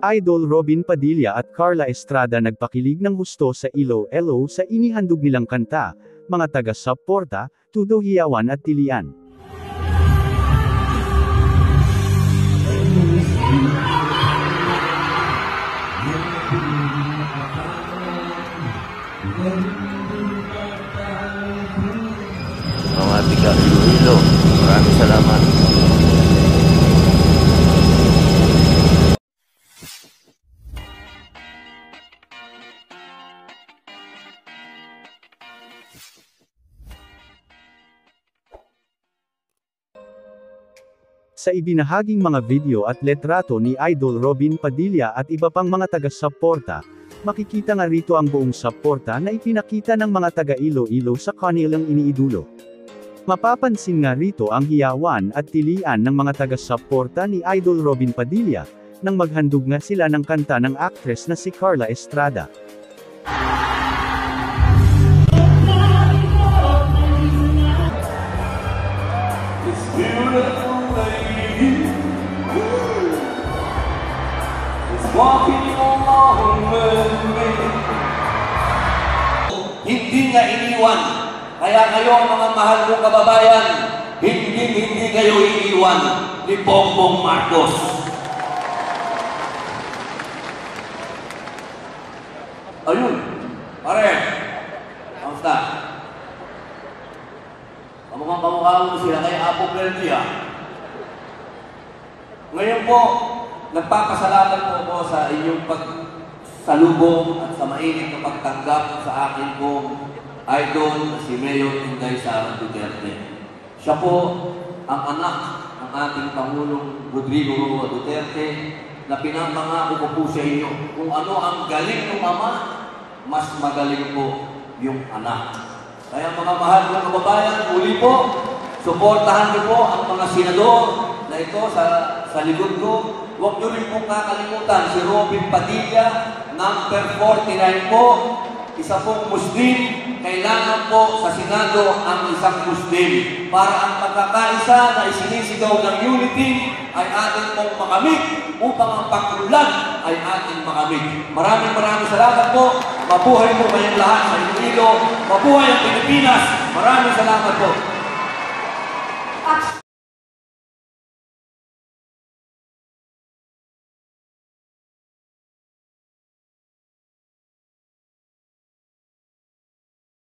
Idol Robin Padilla at Carla Estrada nagpakilig ng husto sa Iloilo sa inihandog nilang kanta, mga taga-suporta, Tudo Hiyawan at Tilian. Mga tiga Iloilo, maraming salamat. Sa ibinahaging mga video at letrato ni Idol Robin Padilla at iba pang mga taga-suporta, makikita nga rito ang buong suporta na ipinakita ng mga taga-Iloilo sa kanilang iniidolo. Mapapansin nga rito ang hiyawan at tilian ng mga taga-suporta ni Idol Robin Padilla, nang maghandog nga sila ng kanta ng actress na si Carla Estrada. Hindi niya iniwan. Kaya kayo mga mahal kong kababayan, hindi kayo iniwan ni Bongbong Marcos. Ayun, pare, kamusta? Kamukhang kamukha mo sila kay Apo Perdia. Ngayon po, nagpapasalamat po ako sa inyong pagsalubong at sa mainit na pagtanggap sa akin pong idol na si Mayor Inday Sara Duterte. Siya po ang anak ng ating Pangulong Rodrigo Roa Duterte na pinapangako ko po sa inyo kung ano ang galing ng ama, mas magaling po yung anak. Kaya mga mahal kong kababayan, uli po, suportahan niyo po ang mga senador na ito sa likod ko. Huwag niyo rin pong kakalimutan si Robin Padilla, number 49 po, isa pong Muslim. Kailangan po sa Senado ang isang Muslim para ang pagkakaisa na isinisigaw ng unity ay ating pong makamit upang ang pagkulan ay ating makamit. Maraming salamat po. Mabuhay po kayong lahat sa Iloilo. Mabuhay ang Pilipinas. Maraming salamat po.